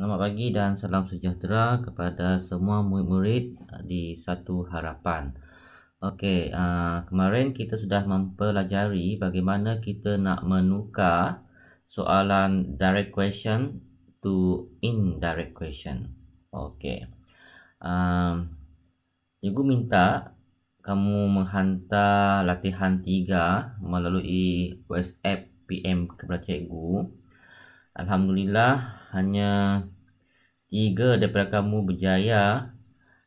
Selamat pagi dan salam sejahtera kepada semua murid-murid di Satu Harapan. Okey, kemarin kita sudah mempelajari bagaimana kita nak menukar soalan direct question to indirect question. Okey. Cikgu minta kamu menghantar latihan 3 melalui WhatsApp PM kepada cikgu. Alhamdulillah, hanya 3 daripada kamu berjaya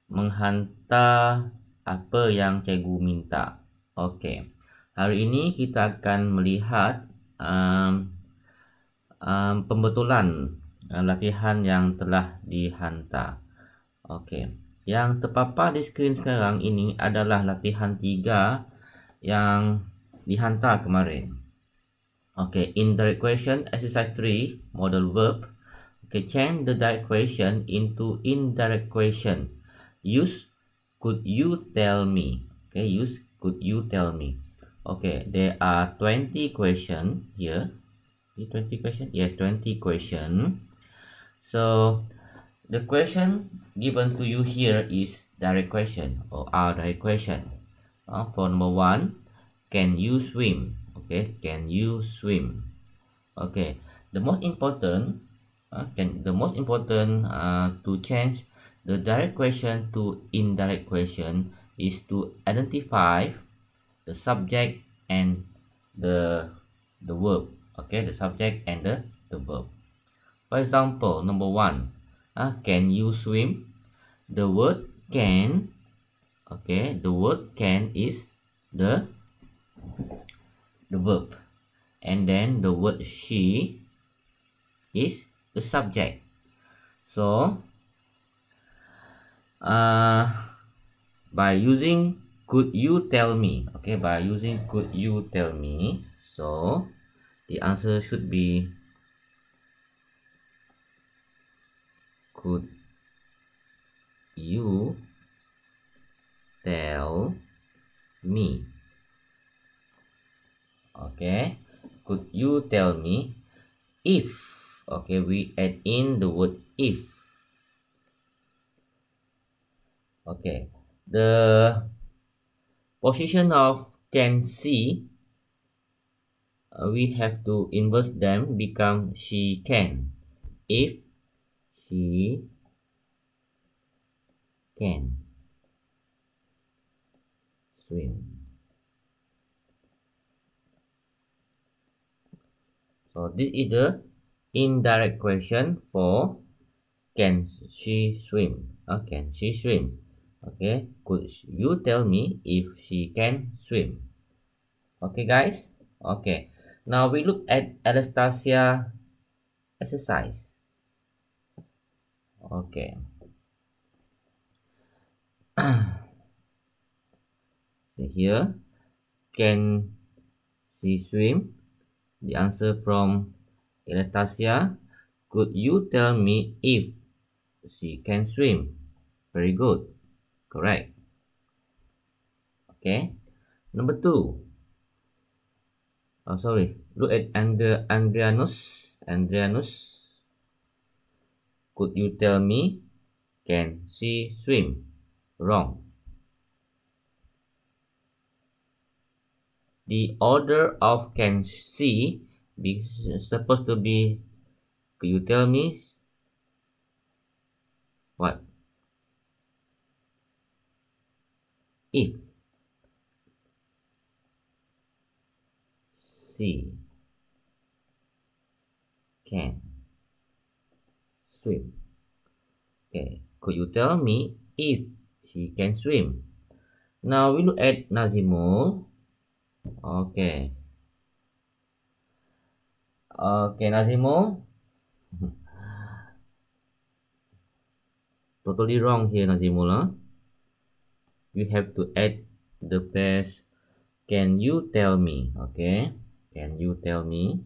menghantar apa yang cikgu minta. Okey. Hari ini kita akan melihat pembetulan latihan yang telah dihantar. Okey. Yang terpapar di skrin sekarang ini adalah latihan 3 yang dihantar kemarin. Okay, indirect question exercise 3 model verb. Okay, change the direct question into indirect question. Use could you tell me. Okay, use could you tell me. Okay, there are 20 question here. 20 question? Yes, 20 question. So the question given to you here is direct question or are direct question. For number 1, can you swim? Okay, can you swim? Okay, the most important to change the direct question to indirect question is to identify the subject and the verb. Okay, the subject and the verb. For example, number 1, can you swim? The word can, okay, the word can is the verb, and then the word she is the subject. So by using could you tell me, okay, by using could you tell me, so the answer should be could you tell me. Okay, could you tell me if, okay, we add in the word if. Okay, the position of can see, we have to inverse them, become she can. If she can swim. So this is the indirect question for can she swim? Can she swim? Okay, could you tell me if she can swim? Okay, guys. Okay, now we look at Anastasia exercise. Okay. See here, can she swim? The answer from Anastasia. Could you tell me if she can swim? Very good. Correct. Okay. Number 2. Oh, sorry. Look at Andrianus. Could you tell me, can she swim? Wrong. The order of can she be supposed to be, could you tell me what? If she can swim. Okay, could you tell me if she can swim? Now we look at Nazimul. Okay. Okay, Nazimul. Totally wrong here, Nazimul. Huh? You have to add the phrase, can you tell me? Okay. Can you tell me?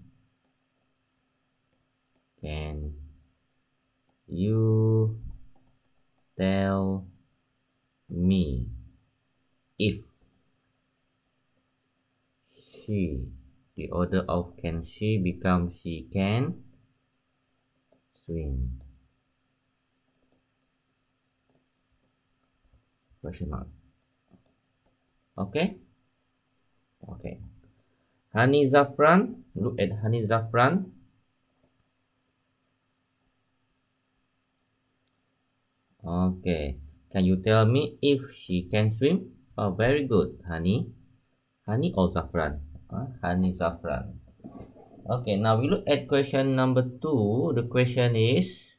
Can you tell me if she, the order of can she become she can swim. Question mark. Okay. Okay. Honey Zafran. Look at Honey Zafran. Okay. Can you tell me if she can swim? Oh, very good, Honey. Honey or Zafran? Honey Zafran. Okay, now we look at question number 2. The question is,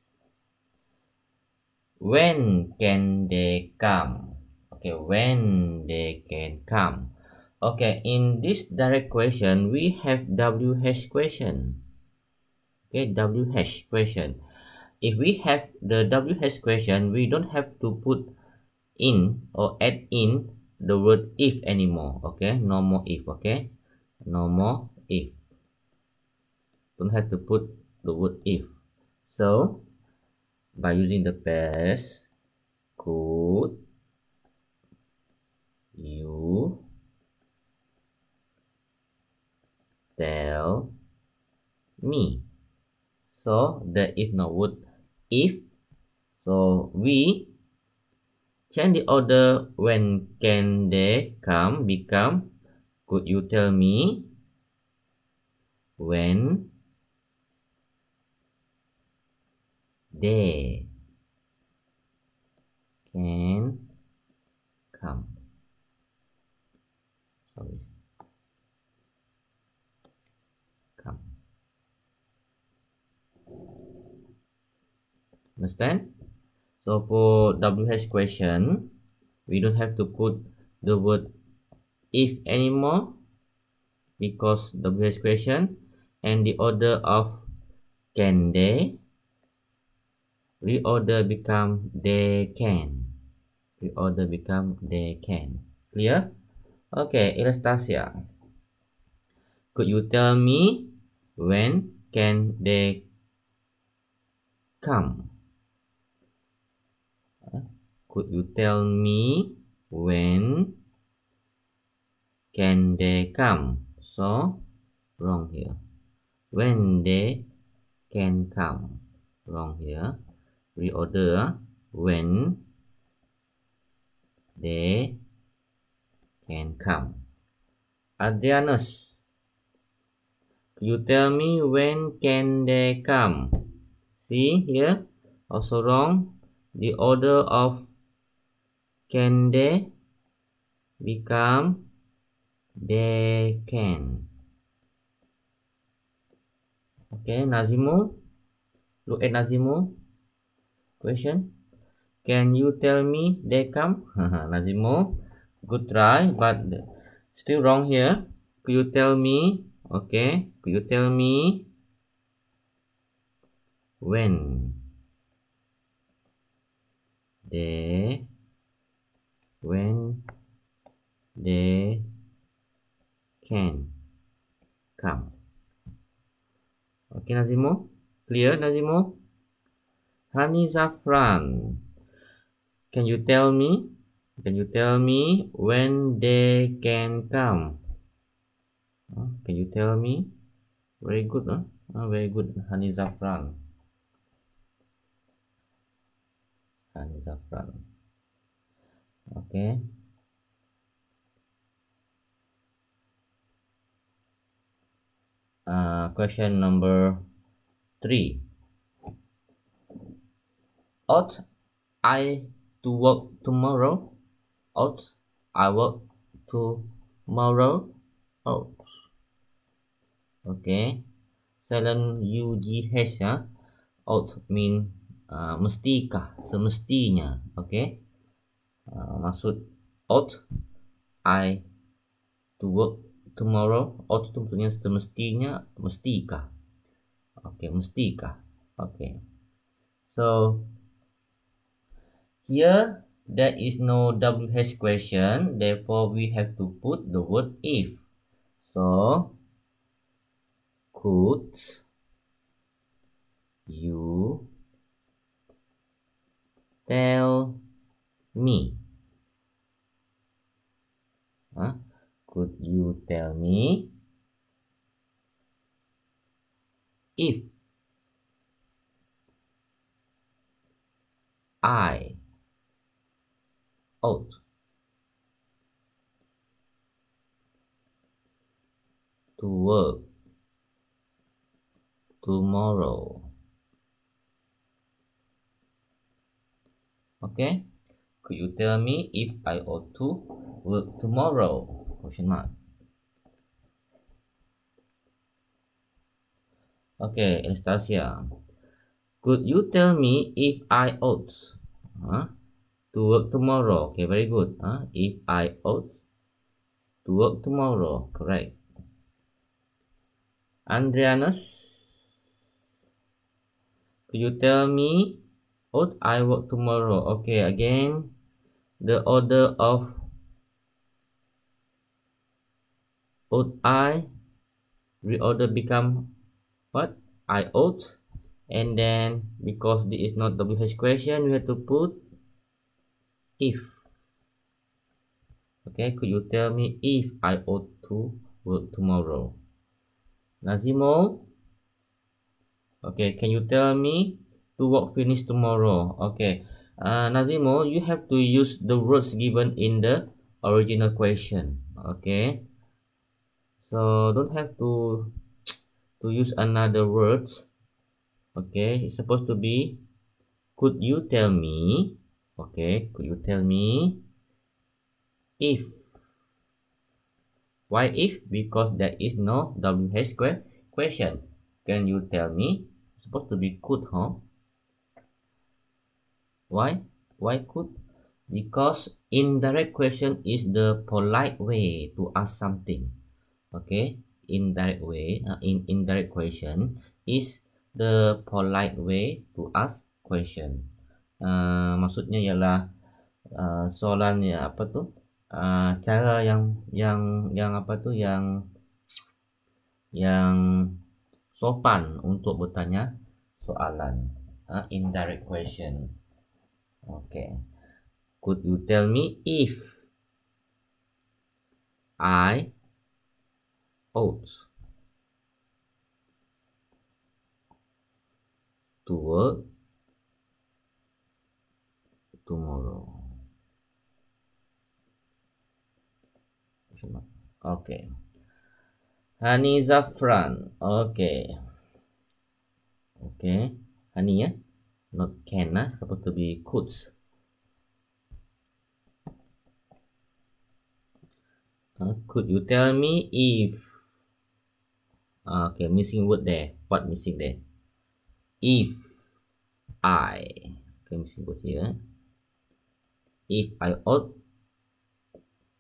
when can they come? Okay, when they can come. Okay, in this direct question, we have WH question. Okay, WH question. If we have the WH question, we don't have to put in or add in the word if anymore. Okay, no more if. Okay, no more if. Don't have to put the word if. So by using the past, could you tell me? So there is no word if. So we change the order. When can they come become could you tell me when they can come. Sorry. Come. Understand? So for WH question, we don't have to put the word if anymore because WH question, and the order of can they reorder become they can. Reorder become they can. Clear? Okay, Anastasia. Could you tell me when can they come? Could you tell me when can they come? So wrong here. When they can come. Wrong here. Reorder. When they can come. Adrianus, could you tell me when can they come? See here, also wrong. The order of can they become they can. Okay, Nazimu. Look at Nazimu. Question. Can you tell me they come? Nazimu. Good try, but still wrong here. Could you tell me? Okay. Could you tell me when they can come? Okay, Nazimo? Clear, Nazimo? Honey Zafran, can you tell me? Can you tell me when they can come? Can you tell me? Very good, huh? Very good, Honey Zafran. Honey Zafran. Okay. Question number 3. Ought I to work tomorrow? Ought I work tomorrow? Ought. Okay. Silent UGH ya. Ought mean mestikah, semestinya. Okay. Maksud ought I to work tomorrow. Ought itu maksudnya semestinya, mestikah. Okay, mestikah. Okay. So here there is no WH question, therefore we have to put the word if. So could you tell me? Could you tell me if I out. To work tomorrow. Okay, could you tell me if I ought to work tomorrow? Question mark. Okay, Anastasia, could you tell me if I ought to work tomorrow? Okay, very good. If I ought to work tomorrow, correct. Andrianus, could you tell me ought I work tomorrow? Okay, again, the order of ought I reorder become what? I ought, and then because this is not WH question, we have to put if. Okay, could you tell me if I ought to work tomorrow? Nazimo, okay, can you tell me to work finish tomorrow? Okay, Nazimo, you have to use the words given in the original question. Okay, so don't have to use another words. Okay, it's supposed to be, could you tell me? Okay, could you tell me if? Why if? Because there is no WH question. Can you tell me? It's supposed to be could, huh? Why? Why could? Because indirect question is the polite way to ask something. Okay, indirect way, in indirect question is the polite way to ask question. Maksudnya ialah soalannya apa tuh? Cara yang apa tuh yang sopan untuk bertanya soalan. Indirect question. Okay. Could you tell me if I ought to work tomorrow? Okay. Honey Zafran. Okay. Okay. Honey ya. Not can, supposed to be could. Could you tell me if? Okay, missing word there. What missing there? If I. Okay, missing word here. If I ought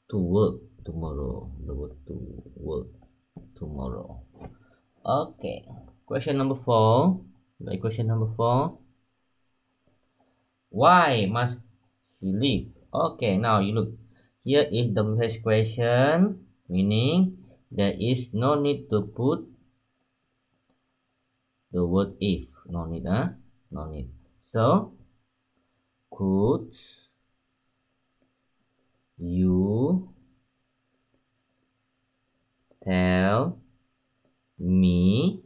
to work tomorrow. The word to work tomorrow. Okay. Question number 4. Like question number 4. Why must she leave? Okay, now you look. Here is the WH question, meaning there is no need to put the word if. No need, no need. So, could you tell me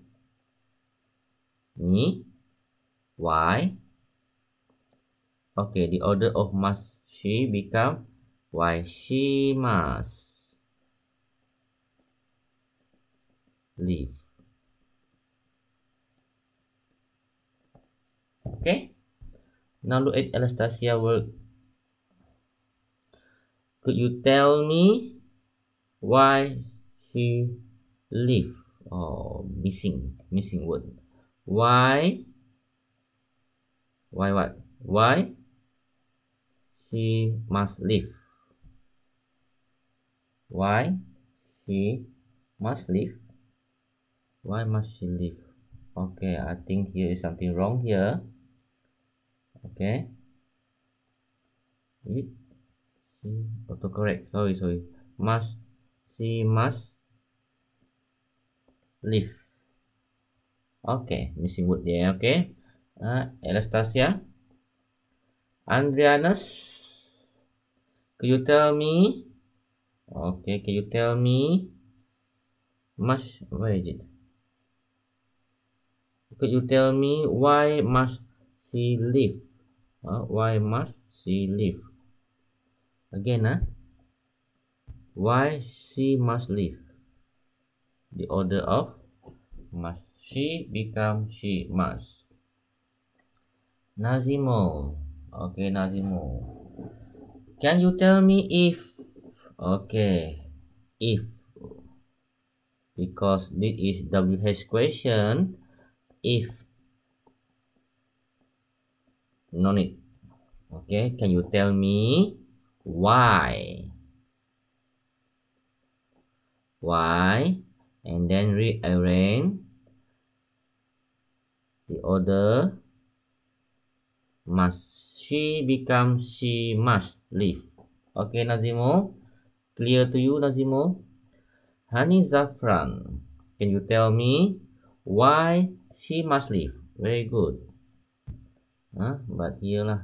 why? Okay, the order of must she become why she must leave. Okay, now look at Anastasia work. Could you tell me why she leave? Oh, missing word. Why what? Why she must leave? Why she must leave? Why must she leave? Okay, I think here is something wrong here. Okay. She autocorrect. Sorry. She must leave. Okay, missing word there. Okay. Anastasia, Andrianus, could you tell me? Okay, can you tell me? Where is it? Could you tell me why must she leave? Why must she leave? Again, why she must leave. The order of must. She become she must. Nazimo. Okay, Nazimo. Can you tell me if? Okay, if. Because this is WH question. If. No need. Okay, can you tell me why? Why? And then rearrange the order. Must she become she must leave. Okay, Nazimo? Clear to you, Nazimo? Honey Zafran, can you tell me why she must leave? Very good. But here lah.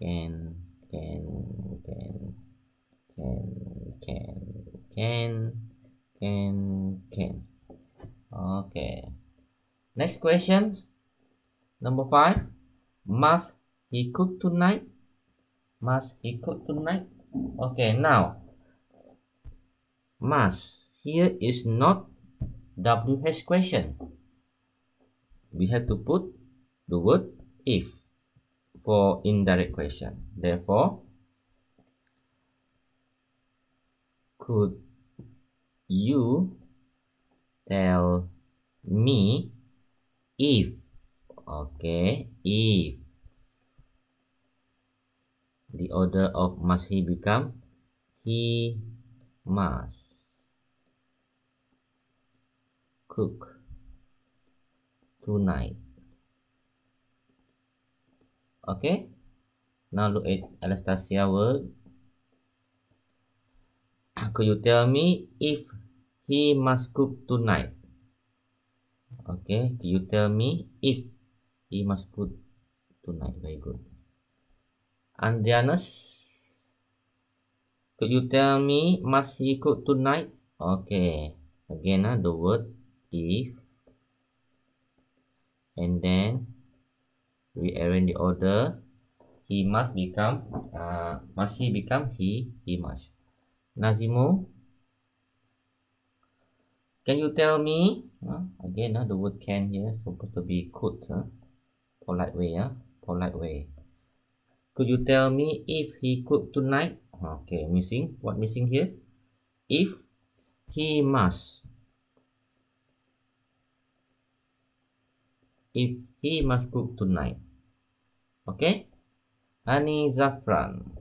Can. Okay. Next question. Number 5. Must he cook tonight? Must he cook tonight? Okay, now. Must here is not WH question. We have to put the word if for indirect question. Therefore, could you tell me if? Okay, if the order of must he become he must cook tonight. Okay, now look at Anastasia word. Could you tell me if he must cook tonight? Okay, could you tell me if he must cook tonight? Very good. Andrianus, could you tell me must he cook tonight? Okay, again the word if, and then rearrange the order. He must become must he become he must. Nazimo, can you tell me again the word can here supposed to be could, polite way, polite way. Could you tell me if he cook tonight? Okay, missing. What missing here? If he must. If he must cook tonight. Okay? Honey Zafran.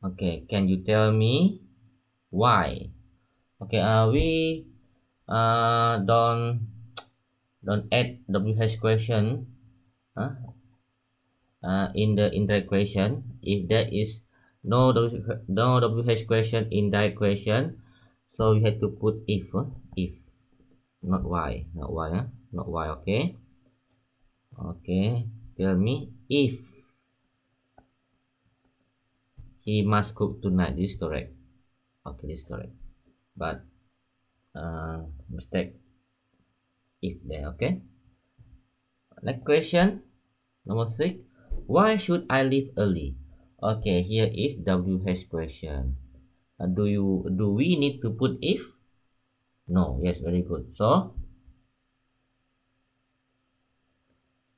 Okay, can you tell me why? Okay, we don't add WH question in the indirect question. If there is no WH question in direct question, so you have to put if, not why, not why. Okay, tell me if he must cook tonight. This is correct. Okay, this is correct, but mistake if there. Okay, next question, number 6. Why should I leave early? Okay, here is WH question. Do we need to put if? No. Yes, very good. So,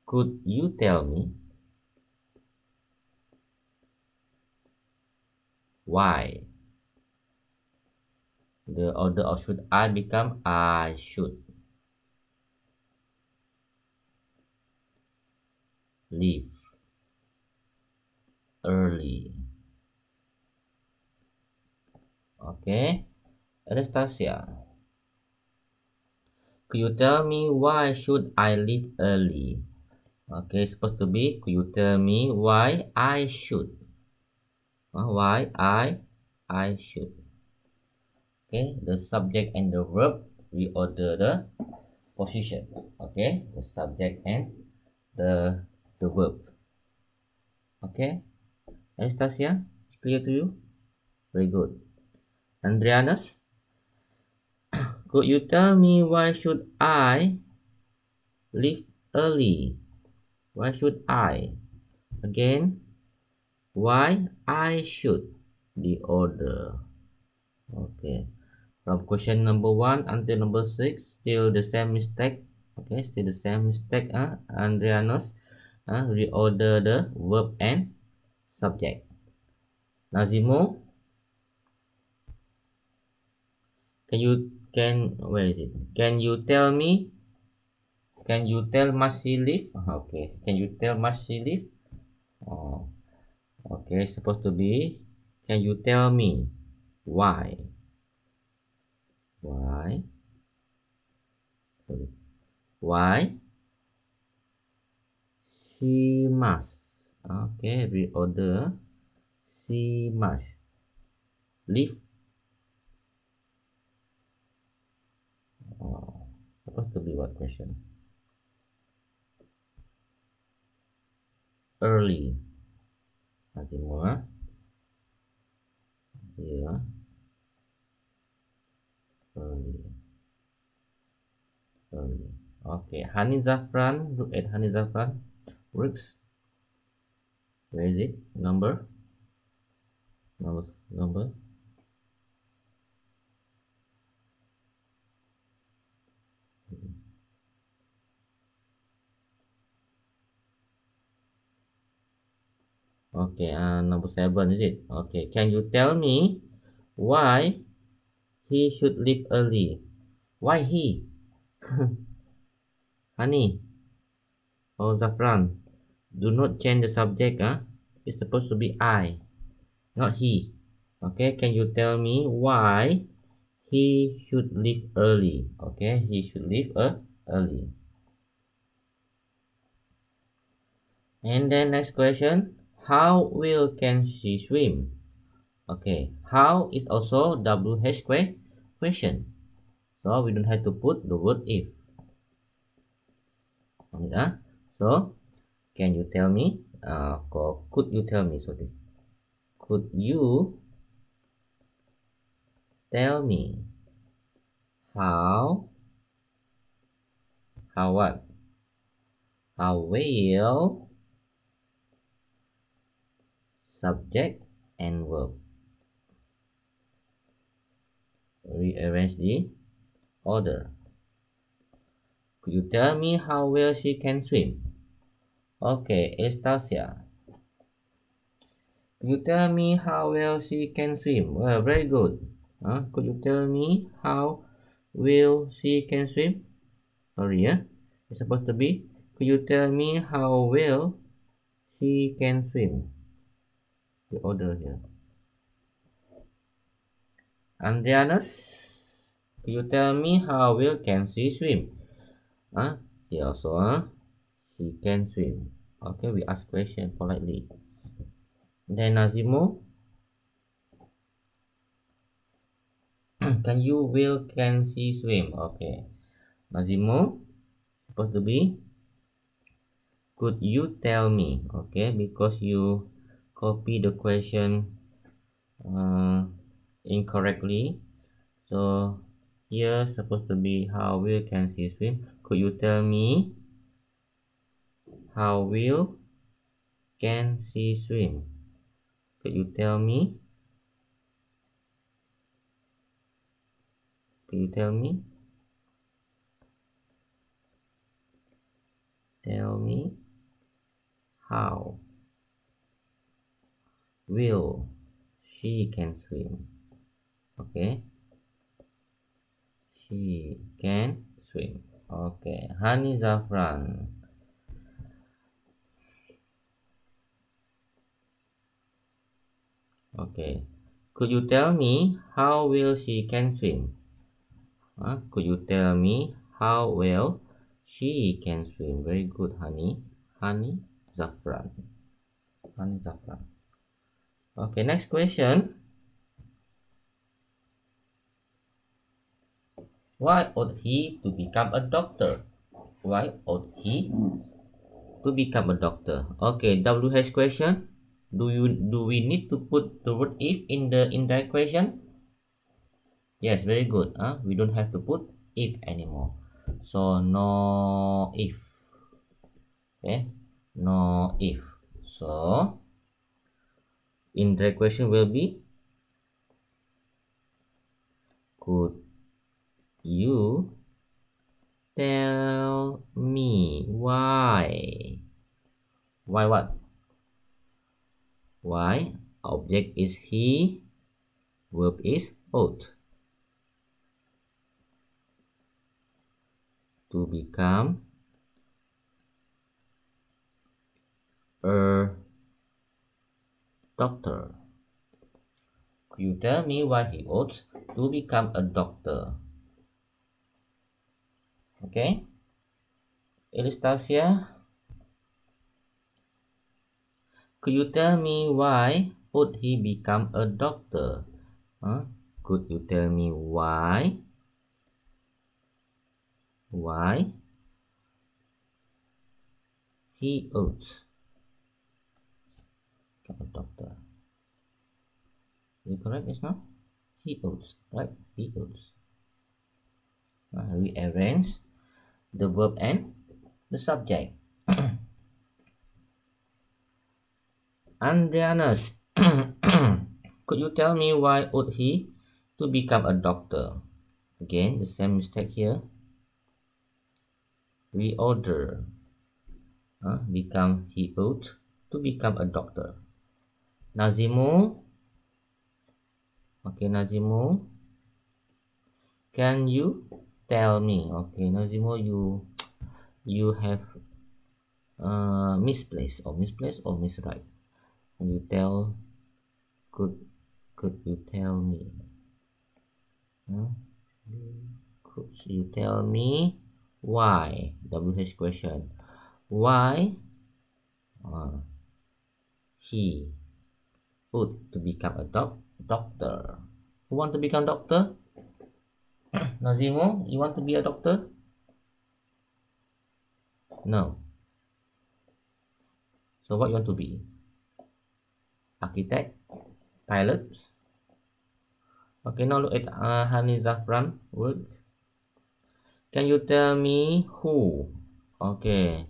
could you tell me why? The order of should I become I should leave early. Okay, Anastasia, could you tell me why should I leave early? Okay, supposed to be could you tell me why I should? Why I should. Okay, the subject and the verb, we order the position. Okay, the subject and the verb. Okay, Anastasia, it's clear to you? Very good. Andrianus, could you tell me why should I leave early? Why should I? Again, Why I should the order. Okay, from question number 1 until number 6, still the same mistake. Okay, still the same mistake. Andrianus reorder the verb and subject. Nazimo, where is it? Can you tell me? Can you tell must she leave? Okay, can you tell must she leave? Oh, okay, supposed to be. Can you tell me why? Why? Sorry. Why she must? Okay, reorder. She must leave. Oh, supposed to be what question? Early. Nanti more. Yeah. Early. Early. Okay. Honey Zafran. Look at Honey Zafran. Works. Where is it? Number. Number. Okay. Number 7 is it? Okay. Can you tell me why he should leave early? Why he? Honey. Oh, Zafran. Do not change the subject. It's supposed to be I, not he. Okay. Can you tell me why he should leave early? Okay. He should leave early. And then next question. How well can she swim? Okay. How is also WH question. So we don't have to put the word if. So can you tell me? Could you tell me? Sorry. Could you tell me how what? How well subject and verb. Rearrange the order. Could you tell me how well she can swim? Okay, Estasia. Could you tell me how well she can swim? Well, very good. Could you tell me how well she can swim? Sorry, it's supposed to be. Could you tell me how well she can swim? The order here. Andrianus, could you tell me how well can she swim? Here also, she can swim. Okay, we ask question politely. Then Nazimo, can she swim? Okay, Nazimo, supposed to be. Could you tell me? Okay, because you copy the question incorrectly. So here supposed to be how well can she swim? Could you tell me how well can she swim? Could you tell me? Could you tell me? Tell me how well she can swim. Okay, she can swim. Okay, Honey Zafran. Okay, could you tell me how well she can swim? Could you tell me how well she can swim? Very good, Honey Zafran. Honey Zafran. Okay, next question. Why ought he to become a doctor? Why ought he to become a doctor? Okay, WH question. Do we need to put the word if in the indirect question? Yes, very good. We don't have to put if anymore. So no if. Okay, no if. So Indirect question will be, could you tell me why? Why what? Why? Object is he, verb is ought. To become a doctor. Could you tell me why he ought to become a doctor? Okay. Anastasia, could you tell me why would he become a doctor? Could you tell me why? Why he ought to become a doctor? Is it correct, Isma? He ought, right? He ought. Rearrange the verb and the subject. Andrianus, could you tell me why ought he to become a doctor? Again, the same mistake here. Reorder. Become he ought to become a doctor. Nazimu. Okay, Nazimu. Can you tell me? Okay, Nazimu, you have misplaced or miswrite. Can you tell? Could you tell me? Could you tell me why? WH question. Why he ought to become a doctor? Who want to become doctor? Nazimo, you want to be a doctor? No. So what you want to be? Architect? Pilot? Okay, now look at Hani Zafran work. Can you tell me who? Okay.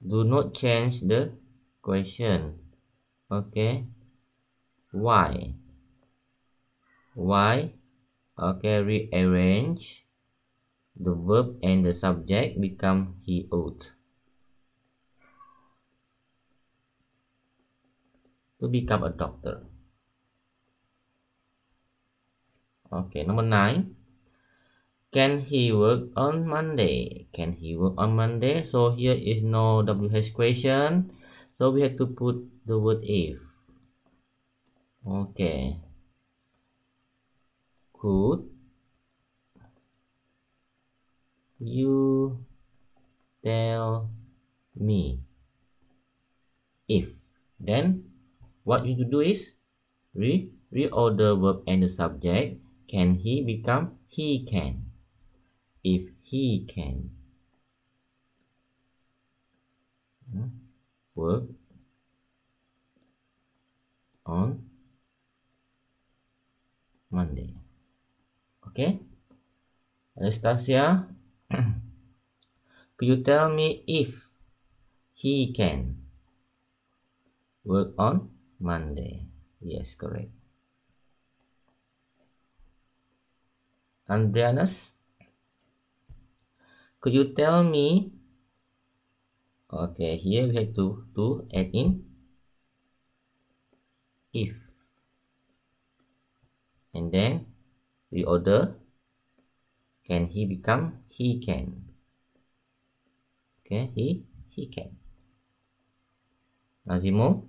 Do not change the question. Okay. Why? Why? Okay, rearrange the verb and the subject become he ought. To become a doctor. Okay, number 9. Can he work on Monday? Can he work on Monday? So here is no WH question. So we have to put the word if. Okay. Could you tell me if? Then what you do is reorder verb and the subject. Can he become he can? If he can work on Monday. Okay, Anastasia, could you tell me if he can work on Monday? Yes, correct. Andrianus, could you tell me? Okay, here we have to add in if, and then we order. Can he become he can? Okay, he can. Nazimo,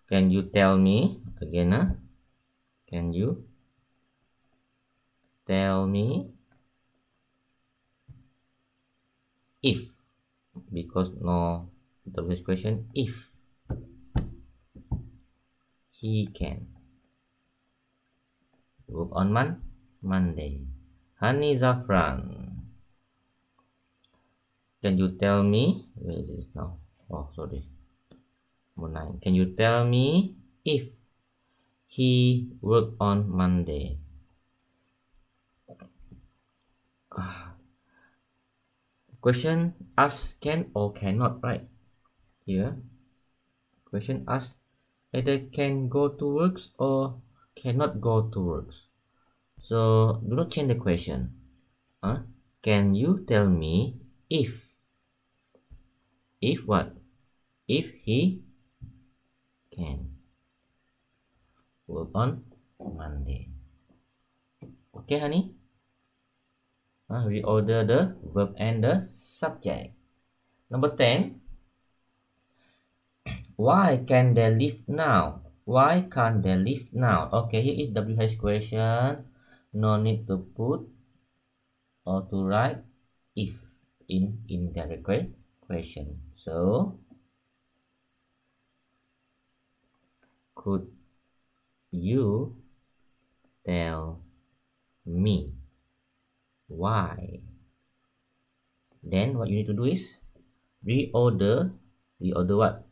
can you tell me again? Can you tell me if? Because no WH question. If he can work on Monday. Hani Zafran, can you tell me? Where is this now? Oh, sorry. Number 9. Can you tell me if he work on Monday? Question ask can or cannot, right? Here Question asks either can go to works or cannot go to works. So do not change the question. Can you tell me if what? If he can work on Monday. Okay, honey? Reorder the verb and the subject. Number 10. Why can they leave now? Why can't they leave now? Okay, here is WH question. No need to put or to write if in indirect question. So, could you tell me why? Then what you need to do is reorder what?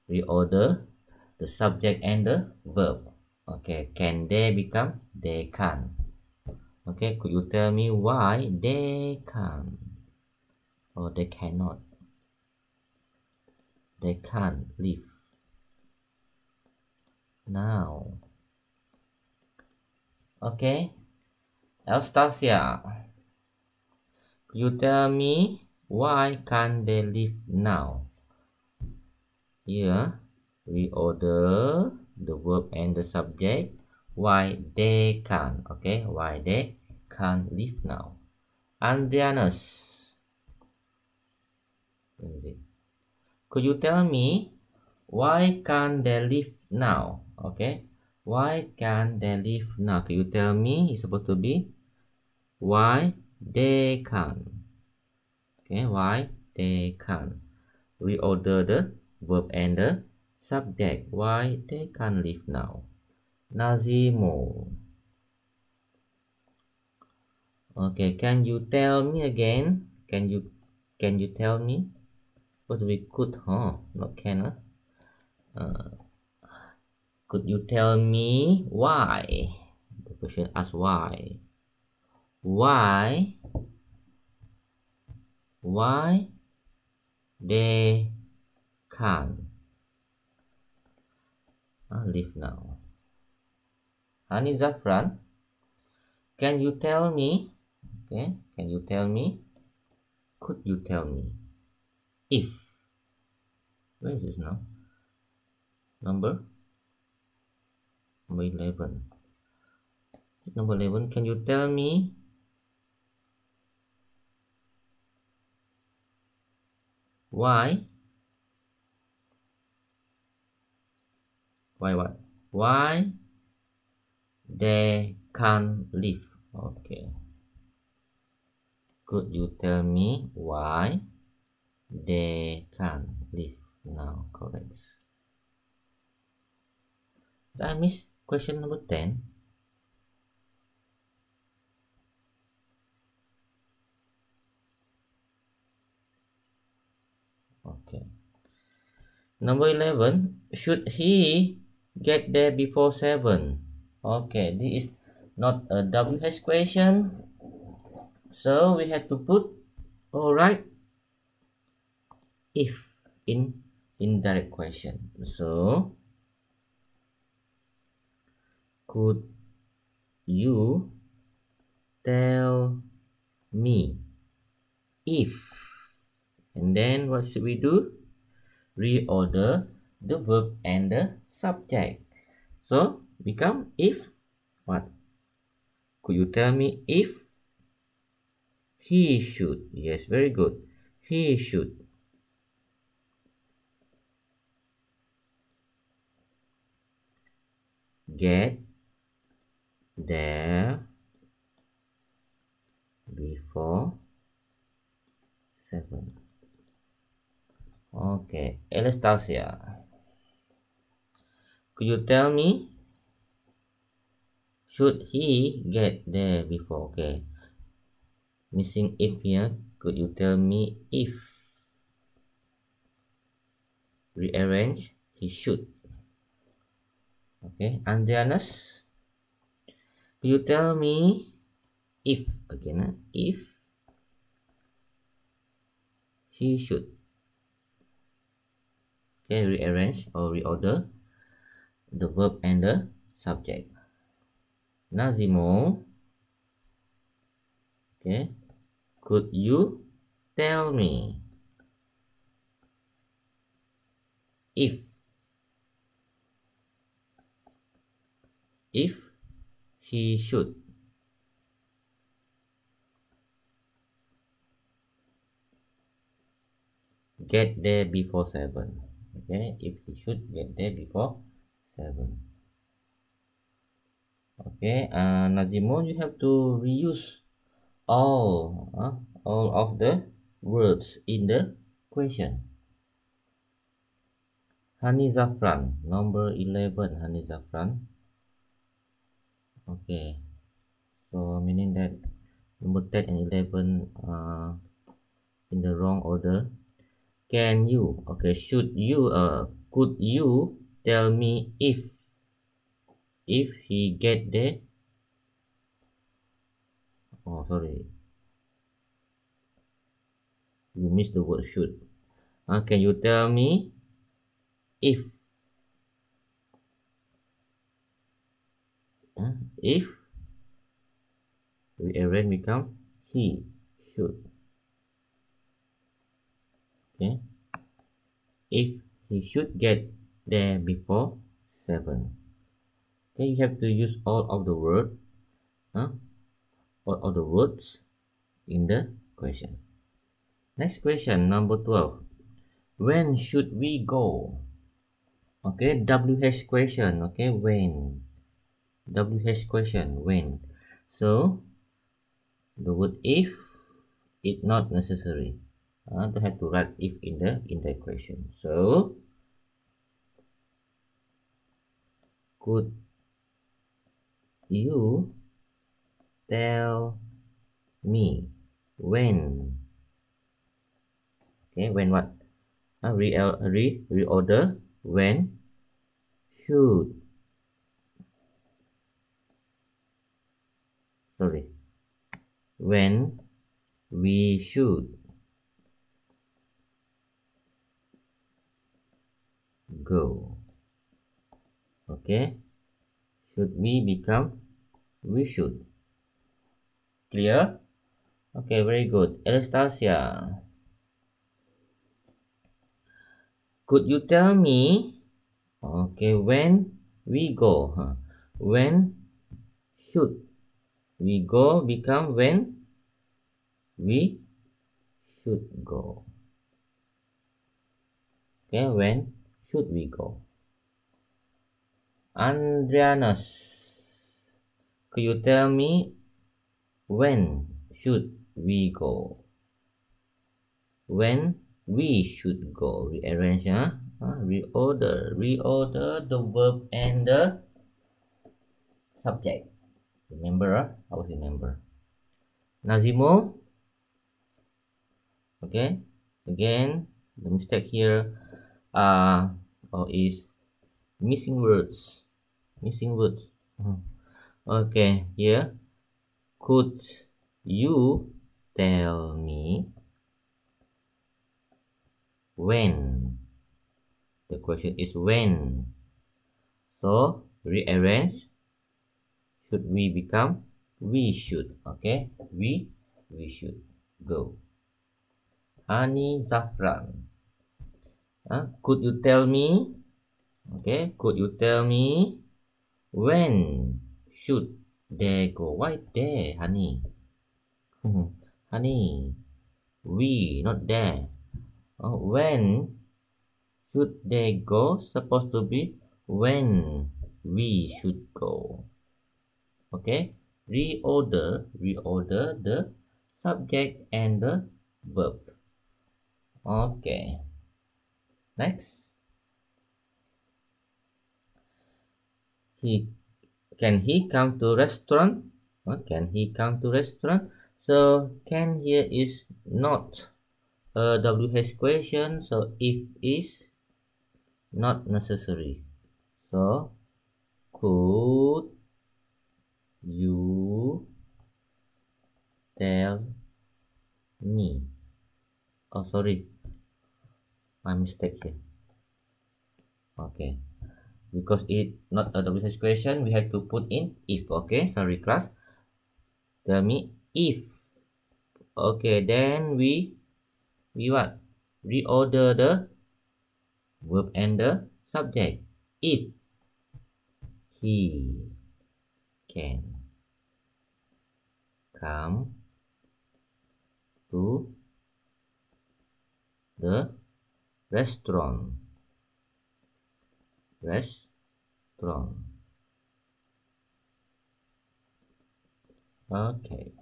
Reorder the subject and the verb. Okay, can they become they can. Okay, could you tell me why they can or they cannot? They can't leave now. Okay, Anastasia, could you tell me why can't they leave now? Here, reorder the verb and the subject. Why they can. Okay, why they can't leave now. Andrianus, could you tell me why can't they leave now? Okay, why can't they leave now? Could you tell me? It's supposed to be why they can. Okay, why they can. Reorder the verb and the subject. Why they can't leave now. Nazimo. Okay, can you tell me again? Can you tell me? But we could, not can. Could you tell me why? The question asks why. Why they can't leave now? Honey Zafran, can you tell me? Okay, can you tell me? Could you tell me if? Where is this now? Number 11. Number 11. Can you tell me why? Why what? Why they can't leave? Okay. Could you tell me why they can't leave now? Correct. Did I miss question number 10? Okay. Number 11. Should he get there before 7? Okay, this is not a WH question. So we have to put alright if in indirect question. So could you tell me if, and then what should we do? Reorder the verb and the subject. So become if what? Could you tell me if he should? Yes, very good. He should get there before 7. Okay, Anastasia, could you tell me? Should he get there before? Okay, missing if here. Could you tell me if? Rearrange. He should. Okay, Andrianus, could you tell me if again? If he should Okay, rearrange or reorder the verb and the subject. Nazimo, okay, could you tell me if he should get there before 7? Okay, if he should get there before 7. Okay, Nazimo, you have to reuse all of the words in the question. Honey Zafran, number 11, Honey Zafran. Okay, so meaning that number 10 and 11 in the wrong order. Can you, okay, should you, could you tell me if he get there? Oh, sorry, you missed the word should. Can you tell me if if rearrange become he should? Okay, if he should get there before 7. Okay, you have to use all of the word, all of the words in the question. Next question, number 12. When should we go? Okay, WH question. Okay, when. WH question, when. So, the word if, it not necessary. Don't have to write if in the question. So, could you tell me when? Okay, when what? Reorder. When should? Sorry. When we should go. Okay. Should we become we should. Clear? Okay, very good. Anastasia, could you tell me, okay, when we go? When should we go become when we should go? Okay, when should we go? Andrianus, could you tell me when should we go? When we should go. Rearrange, reorder the verb and the subject. Remember, always remember. Nazimo, okay, again the mistake here is missing words. Okay, here, could you tell me when? The question is when. So rearrange. Should we become we should? Okay, we should go. Honey Zafran, could you tell me? Okay, could you tell me when should they go? Why there, honey? Honey, we, not there. When should they go? Supposed to be when we should go. Okay, reorder the subject and the verb. Okay, next. Can he come to restaurant? Can he come to restaurant? So can here is not a WH question, so if is not necessary. So could you tell me? Oh, sorry, my mistake here. Okay, because it not a WH question, we have to put in if. Okay, sorry class. Tell me if. Okay, then we what? Reorder the verb and the subject. If he can come to the restaurant. Restaurant. Okay.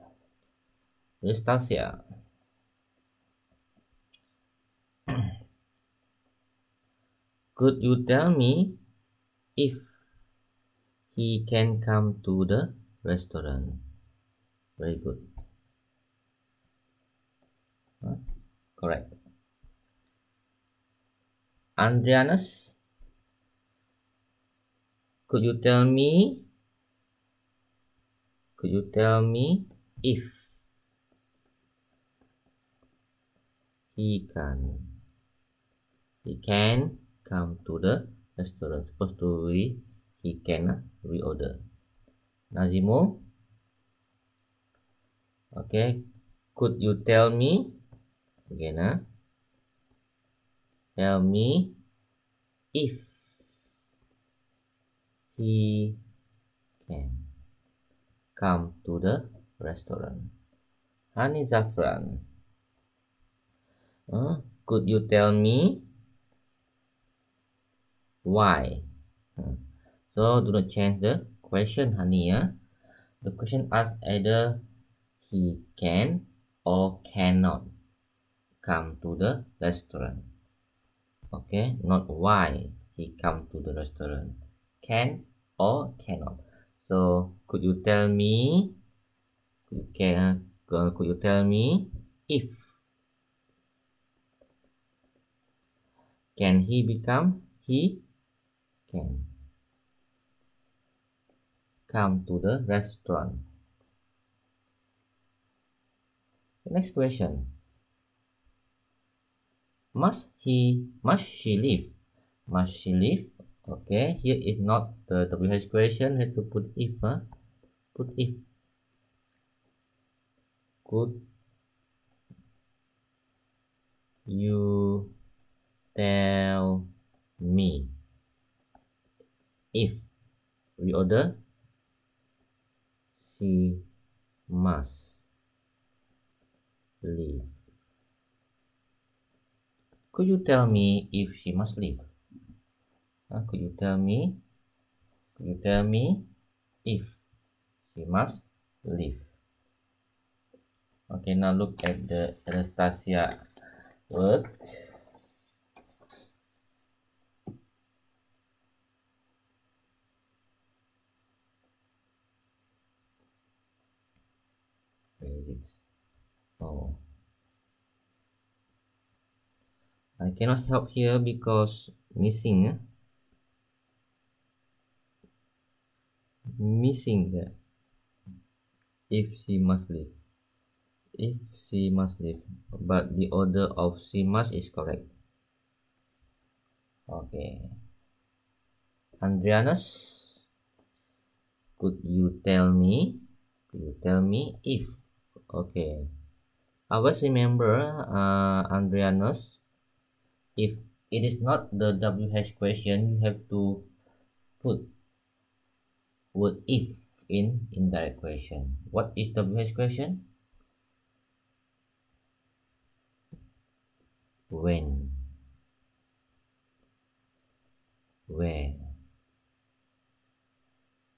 Anastasia. Could you tell me if he can come to the restaurant? Very good. Huh? Correct. Andrianus, could you tell me if he can come to the restaurant? Supposed to be he can reorder. Nazimo, okay, could you tell me again? Tell me if he can come to the restaurant. Hani Zafran, could you tell me why? So do not change the question, honey. The question asks either he can or cannot come to the restaurant. Okay, not why he come to the restaurant. Can or cannot. So could you tell me? Could you tell me if can he become he can come to the restaurant? The next question. Must she leave? Must she leave? Okay, here is not the WH question. We have to put if. Put if. Could you tell me if reorder she must leave? Could you tell me if she must leave? Could you tell me? Could you tell me if she must leave? Okay, now look at the Anastasia word. Where is it? Oh, I cannot help here because missing the if she must leave. If she must leave, but the order of she must is correct. Okay, Andrianus, could you tell me if? Okay, always remember, Andrianus, if it is not the WH question, you have to put word if in indirect question. What is WH question? When, where,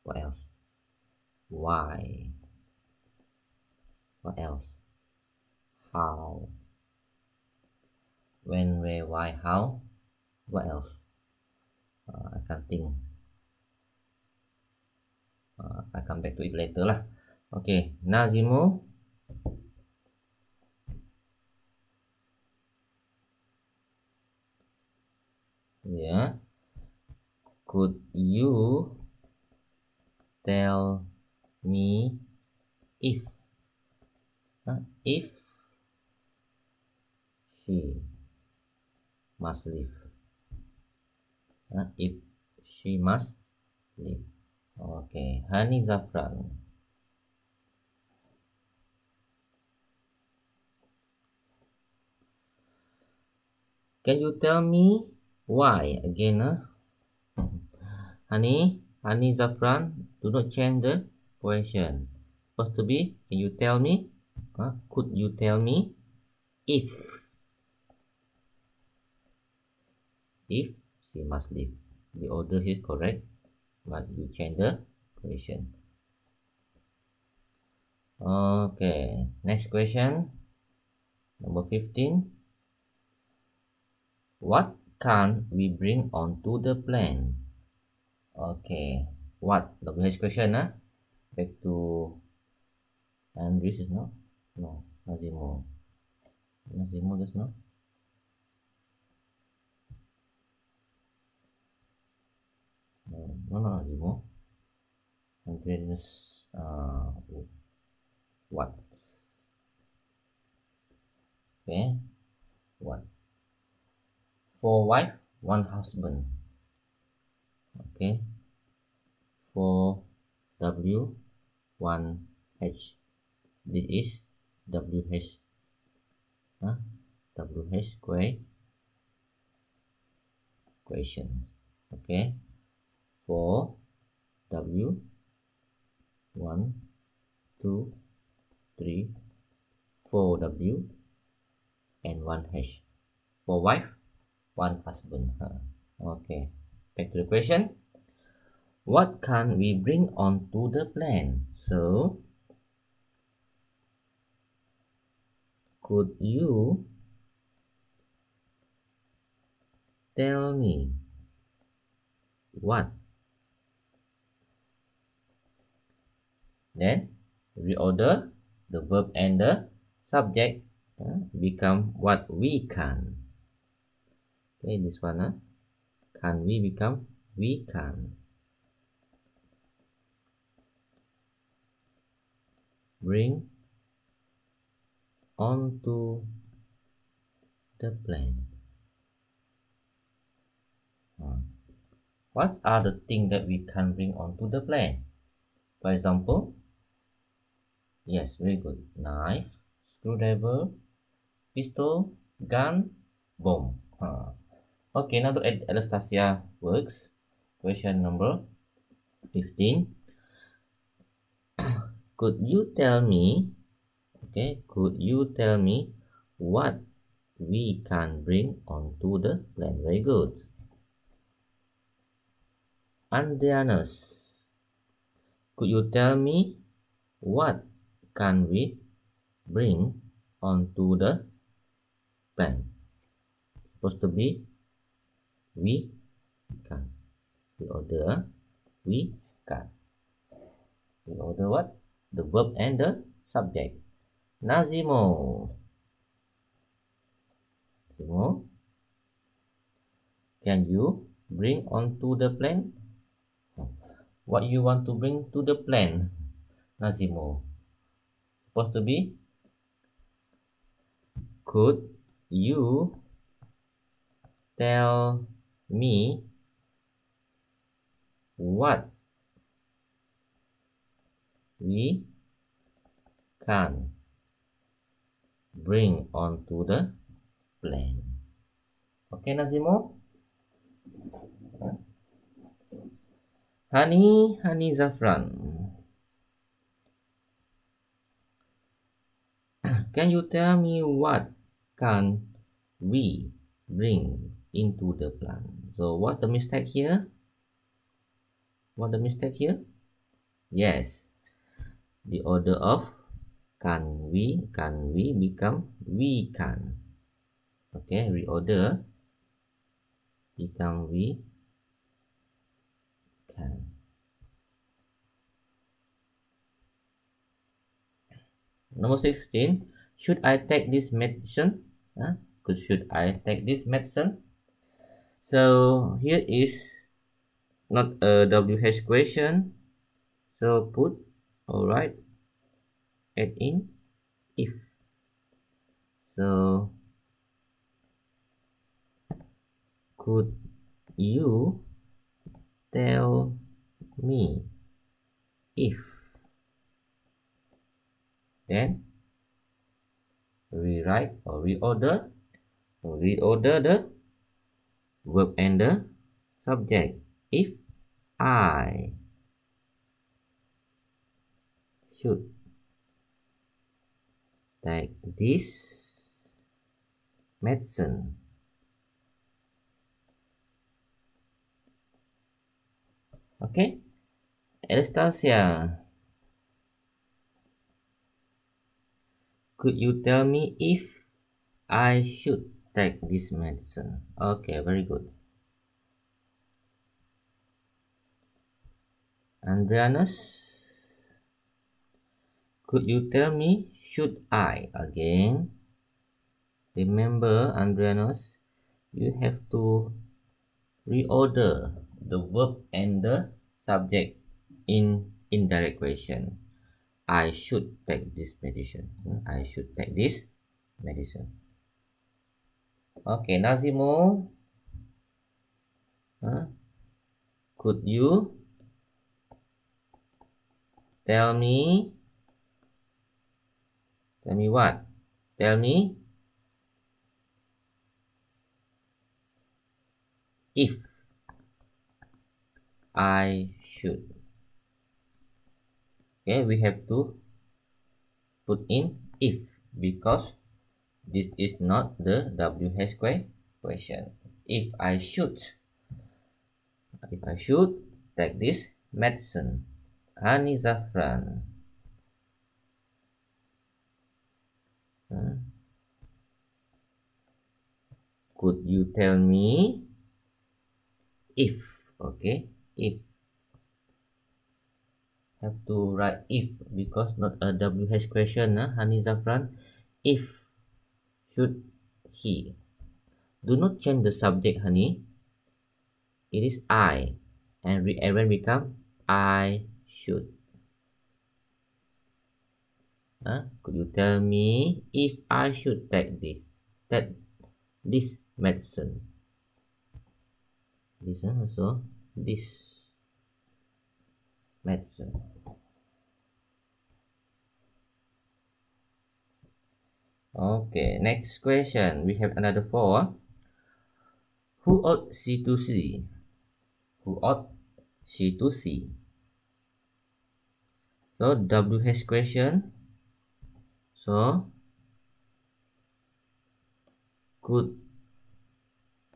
what else? Why, what else? How, when, where, why, how, what else? I can't think. I come back to it later lah. Okay, Nazimo. Yeah. Could you tell me if she must leave? If she must leave. Okay, Hani Zafran. Can you tell me why again? Hani Zafran, do not change the question. Supposed to be, can you tell me? Could you tell me if she must leave? The order is correct, but you change the question. Okay, next question. Number 15. What can we bring onto the plane? Okay, what? WH question, back to Andres is no? No, Nazimo. Nazimo just no? No, Nazimo. Andres, what? Okay, what? 4 wife, 1 husband. Okay, 4 W, 1 H. This is WH. WH question. Okay, 4 W, 1, 2, 3, 4 W, and 1 H. 4 wife, 1 husband. Okay, back to the question. What can we bring onto the plane? So, could you tell me what? Then reorder the verb and the subject become what we can. Okay, this one, can we become we can bring onto the plane. What are the things that we can bring onto the plane? For example, yes, very good. Knife, screwdriver, pistol, gun, bomb. Okay, now look at Anastasia works. Question number 15. Could you tell me, okay, could you tell me what we can bring onto the plane? Very good. Andrianus, could you tell me what can we bring onto the plane? Supposed to be we can. We order we can. We order what? The verb and the subject. Nazimo. Nazimo, can you bring onto the plane? What you want to bring to the plane, Nazimo? Supposed to be, could you tell me what we can bring onto the plane? Okay, Nazimo? Hani Zafran. Can you tell me what can we bring into the plane? So what the mistake here? What the mistake here? Yes, the order of can we become we can. Okay, reorder become we can. Number 16. Should I take this medicine? Should I take this medicine? So here is not a WH question. So put, alright, add in if. So could you tell me if? Then rewrite or reorder the verb and the subject. If I should take this medicine, okay? Anastasia, could you tell me if I should take this medicine? Okay, very good. Andrianus, could you tell me should I? Again, remember Andrianus, you have to reorder the verb and the subject in indirect question. I should take this medicine. I should take this medicine. Okay, Nazimo, could you tell me what? Tell me if I should. Okay, we have to put in if because this is not the WH question. If I should take this medicine. Hani Zafran. Could you tell me if? Okay, if. Have to write if because not a WH question, Hani Zafran. If should he. Do not change the subject, honey. It is I. And when become I should. Could you tell me if I should take this medicine? This also this medicine. Okay, next question. We have another 4. Who ought she to see? Who ought she to see? So WH question. So could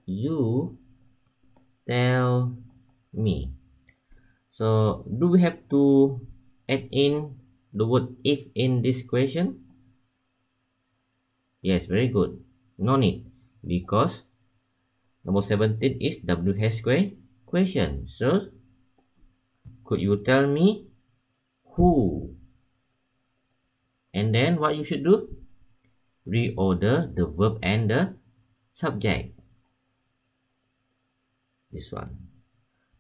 you tell me? So do we have to add in the word if in this question? Yes, very good. No need because number 17 is WH question. So could you tell me who? And then what you should do? Reorder the verb and the subject. This one.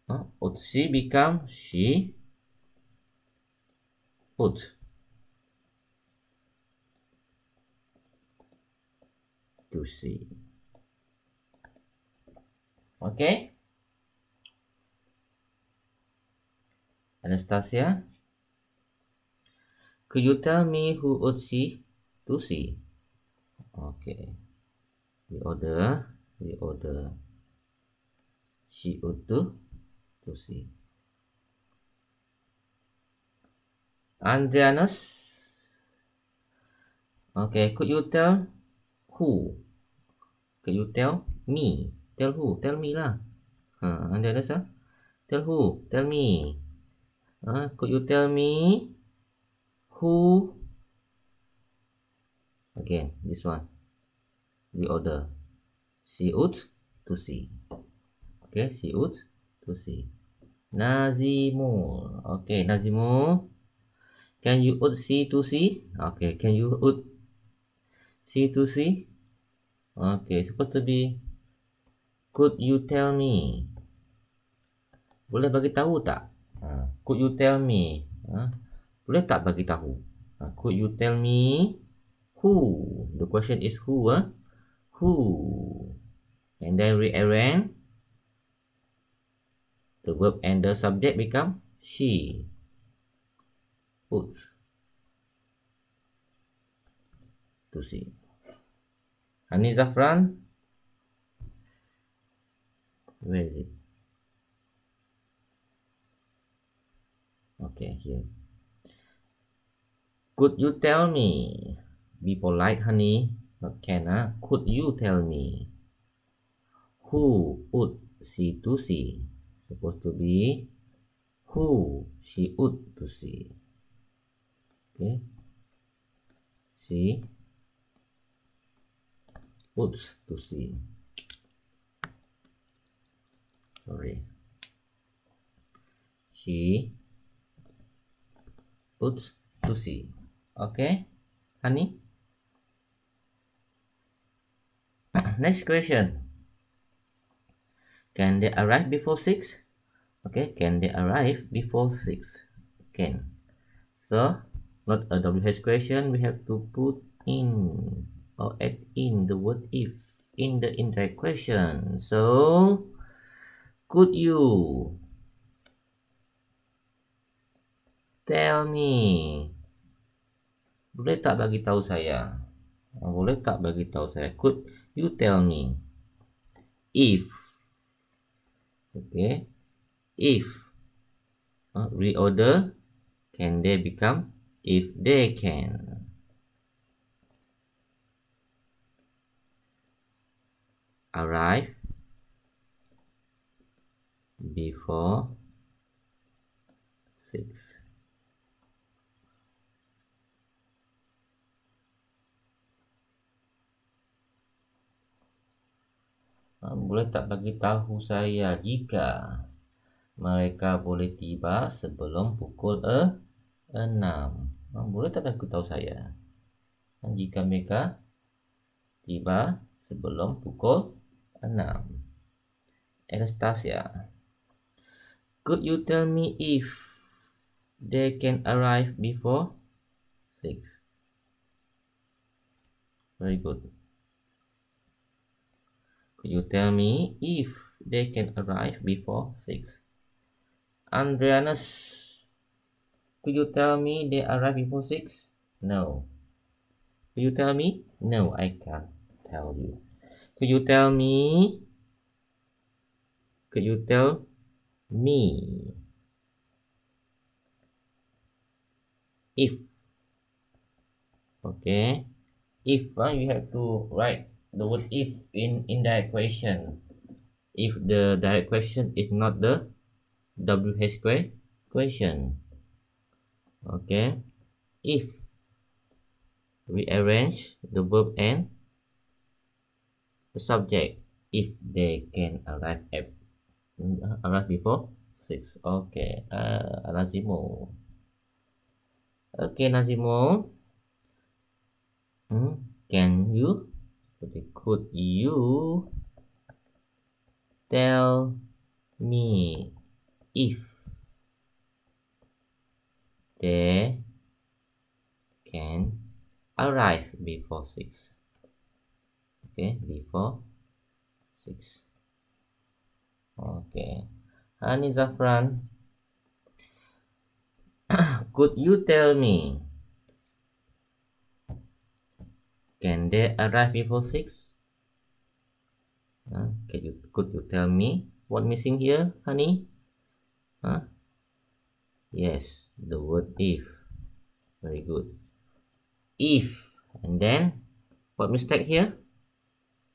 Ought she become she ought to see. Okay. Anastasia, could you tell me who ought she to see? Okay. Reorder. She ought to see. Andrianus. Okay, could you tell who? Could you tell me? Tell who? Tell me lah. Andrianus, tell who? Tell me. Could you tell me who? Again, this one. Reorder. She ought to see. Okay, she ought to see. Nazimul. Okay, Nazimul. Can you ought see to see? Okay, can you ought see to see? Okay, supposed to be could you tell me? Boleh bagi tahu tak? Could you tell me? Boleh tak bagi tahu? Could you tell me who? The question is who? Who? And then rearrange The verb and the subject become she. Ought to see. Hani Zafran, where is it? Okay, here. Could you tell me? Be polite, honey. Not can, huh? Could you tell me? Who ought she to see? Supposed to be who she ought to see. Okay. She ought to see. Sorry. She ought to see. Okay, honey. Next question. Can they arrive before 6? Okay, can they arrive before 6? Can. So, not a WH question, we have to put in or add in the word if in the indirect question. So, could you tell me? Boleh tak bagi tahu saya? Boleh tak bagi tahu saya? Could you tell me if? Okay, if reorder, can they become if they can? Arrive before 6. Boleh tak bagi tahu saya jika mereka boleh tiba sebelum pukul 6? Boleh tak bagi tahu saya jika mereka tiba sebelum pukul 6? Anastasia, could you tell me if they can arrive before 6? Very good. Could you tell me if they can arrive before 6? Andreanus, could you tell me they arrive before 6? No. Could you tell me? No, I can't tell you. Could you tell me? Could you tell me if? Okay, if you have to write the word if in indirect question. If the direct question is not the WH question. Okay, if we arrange the verb and the subject, if they can arrive before 6. Okay, Nazimo. Okay, Nazimo. Can you? Could you tell me if they can arrive before 6? Okay, before 6. Okay, Hani Zafran, could you tell me, can they arrive before 6? Could you tell me what missing here, honey? Yes, the word if. Very good. If, and then what mistake here?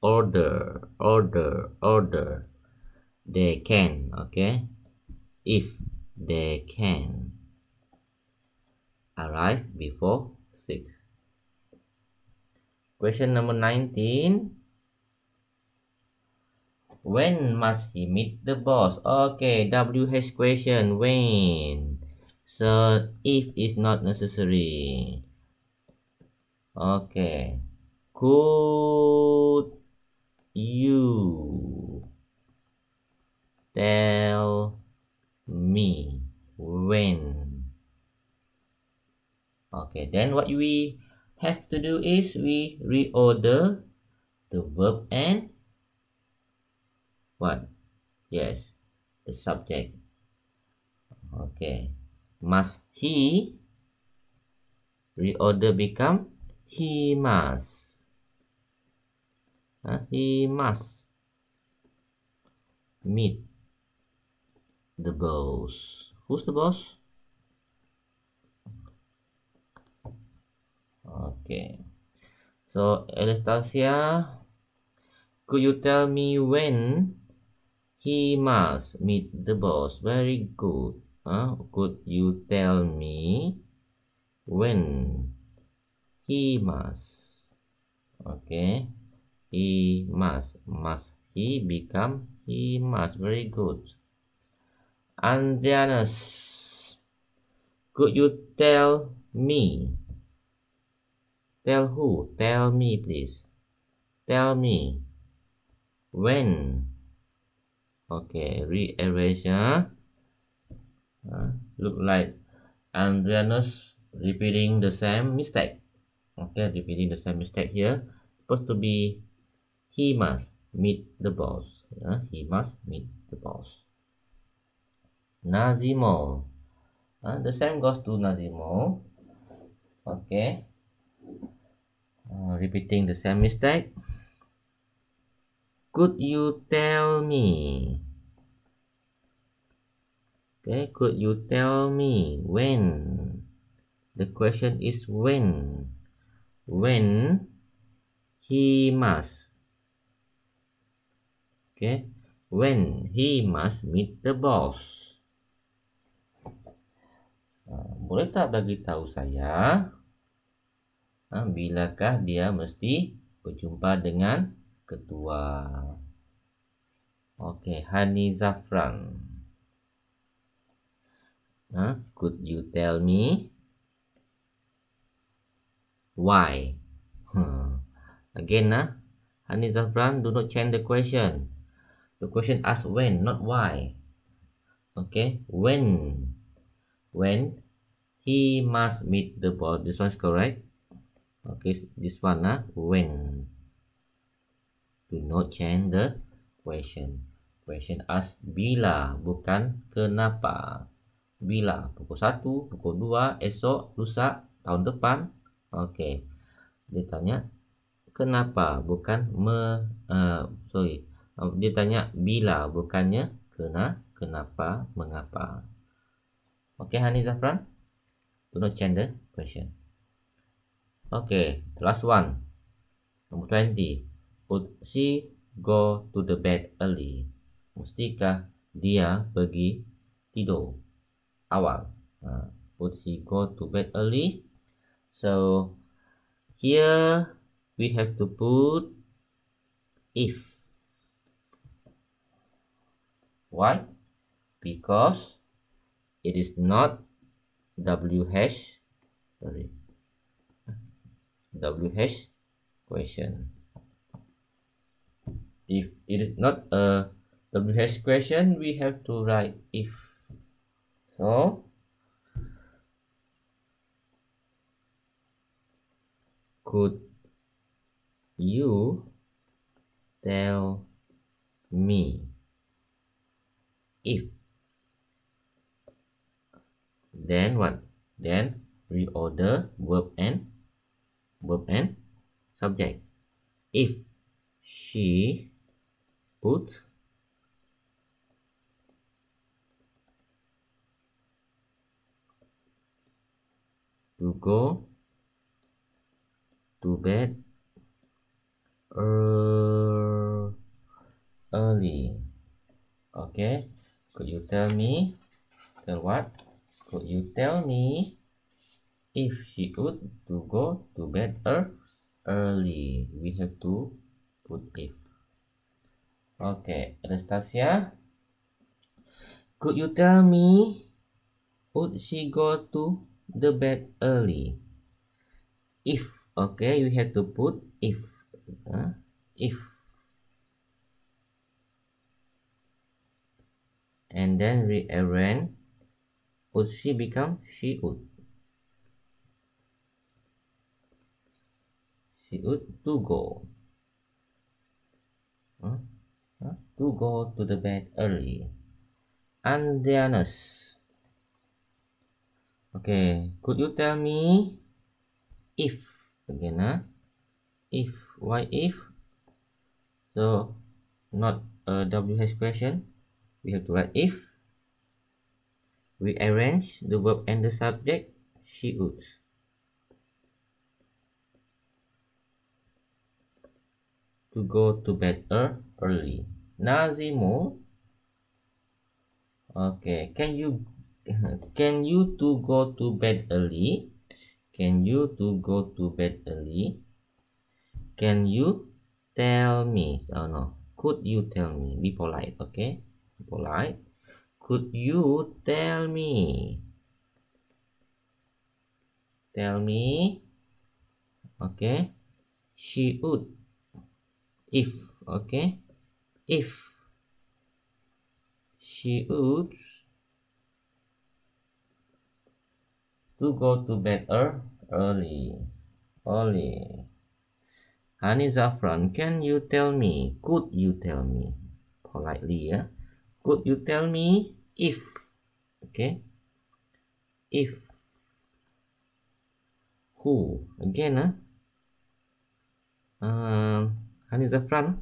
Order. They can. Okay, if they can arrive before 6. Question number 19. When must he meet the boss? Okay, WH question, when. So if is not necessary. Okay, could you tell me when? Okay, then what we have to do is we reorder the verb and what? Yes, the subject. Okay. Must he? Reorder become he must. He must meet the boss. Who's the boss? Okay. So Anastasia, could you tell me when he must meet the boss? Very good. Could you tell me when he must? Okay. He must. Must he become he must. Very good. Andrianus, could you tell me? Tell who? Tell me, please. Tell me when. Okay, rearrange. Look like Andrianus repeating the same mistake. Okay, repeating the same mistake here. Supposed to be he must meet the boss. He must meet the boss. Nazimo. The same goes to Nazimo. Okay. Repeating the same mistake. Could you tell me? Okay, could you tell me when? The question is when. When he must. Okay, when he must meet the boss. Boleh tak bagi tahu saya bilakah dia mesti berjumpa dengan ketua? Oke, Hani Zafran. Could you tell me why? Again, Hani Zafran, do not change the question. The question asks when, not why. Okay, when he must meet the boss. This one is correct. Okay, this one, when. Do not change the question. Question asks bila, bukan kenapa. Bila, pukul 1, pukul 2, esok, lusa, tahun depan. Oke. Dia tanya kenapa, bukan dia tanya bila, bukannya kenapa, mengapa. Oke, Hani Zafran. Do not change the question. Okay, last one. Number 20. Would she go to the bed early? Mustikah dia pergi tidur awal? Would she go to bed early? So here we have to put if. Why? Because it is not WH question. If it is not a WH question, we have to write if. So could you tell me if? Then what? Then reorder verb and subject. If she would to go to bed early. Okay, could you tell me? Tell what? Could you tell me if she would to go to bed early? We have to put if. Okay, Anastasia, could you tell me would she go to the bed early? If, okay, you have to put if. If. And then rearrange. Would she become she would? She would to go. To go to the bed early. Andrianus, Okay, could you tell me if again, if, why if? So not a WH question, we have to write if. We arrange the verb and the subject, she would to go to bed early. Nazimo, okay, can you to go to bed early? Can you to go to bed early? Can you tell me? Oh no, could you tell me? Be polite, okay? Be polite. Could you tell me? Tell me, okay? She would, if, okay? If she would to go to bed early. Early. Honey Zafran, can you tell me? Could you tell me? Politely, yeah. Could you tell me if? Okay. If. Who? Again, Honey Zafran,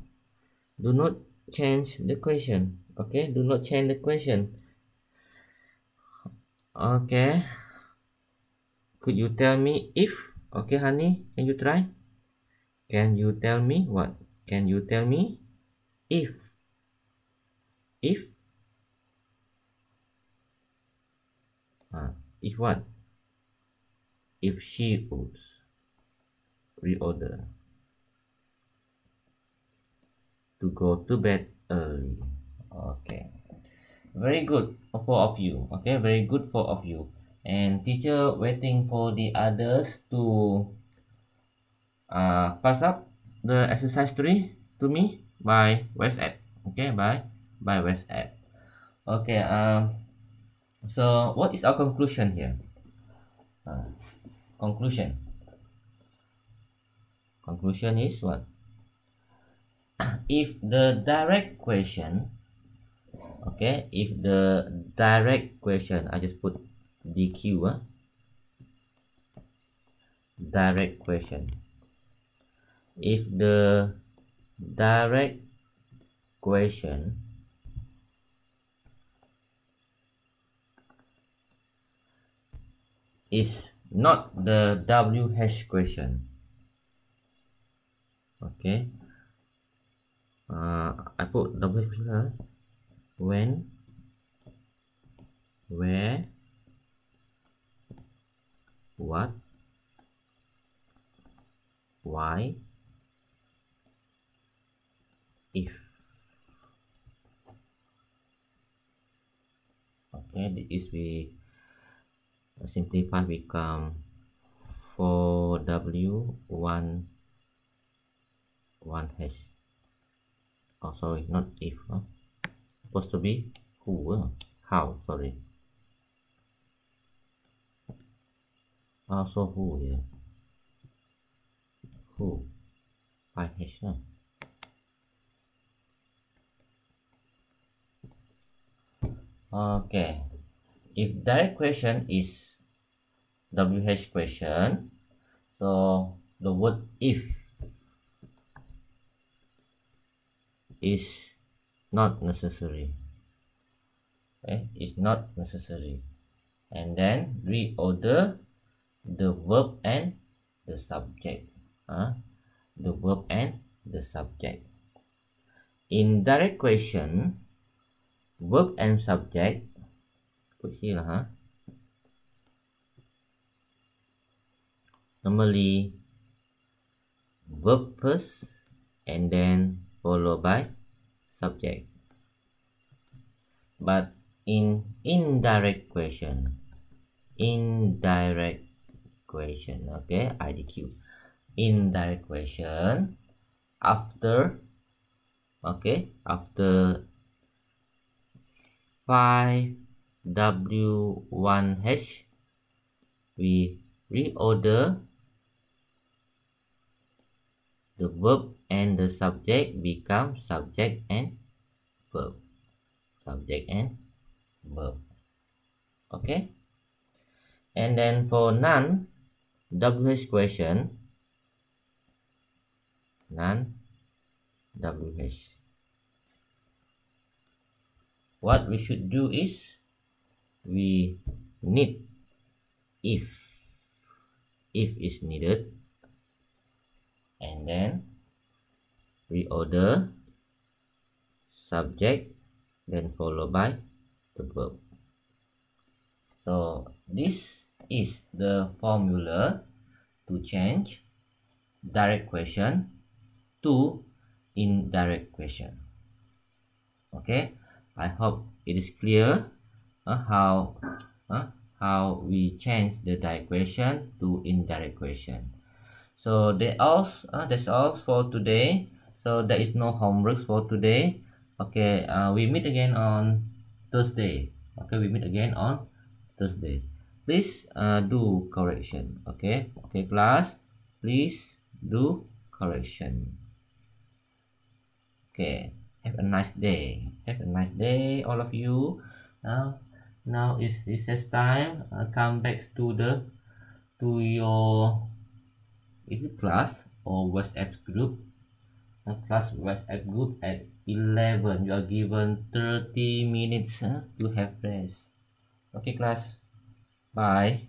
do not change the question. Okay. Do not change the question. Okay. Could you tell me if? Okay, honey. Can you try? Can you tell me what? Can you tell me if? If? If what? If she would reorder to go to bed early. Okay. Very good, four of you. Okay, very good, four of you. And teacher waiting for the others to pass up the exercise 3 to me by WhatsApp. Okay, by WhatsApp. Okay. So what is our conclusion here? Conclusion. Conclusion is what? If the direct question, okay, if the direct question, I just put DQ, direct question. If the direct question is not the WH question, okay, I put WH question, when, where, what, why, if. Okay, this we simplify become 4W 1H. Oh, sorry, not if, supposed to be who, how, sorry. Also who, yeah, who, 5H, no? Okay, if direct question is WH question, so the word if is not necessary. Okay, it's not necessary. And then reorder the verb and the subject. The verb and the subject. In direct question, verb and subject, put here, normally verb first and then followed by subject. But in indirect question, okay, IDQ, indirect question, after 5W1H, we reorder the verb and the subject become subject and verb. Subject and verb. Okay. And then for non-WH question, non-WH, what we should do is we need if is needed, and then we order subject, then followed by the verb. So this is the formula to change direct question to indirect question. Okay, I hope it is clear how we change the direct question to indirect question. So that's all for today. So there is no homeworks for today. Okay, we meet again on Thursday. Okay, we meet again on Thursday. Please do correction. Okay, class, please do correction. Okay, have a nice day. Have a nice day, all of you. Now is recess time. Come back to your, is it class or WhatsApp group? Class WhatsApp group at 11. You are given 30 minutes to have rest. Okay, class. Bye.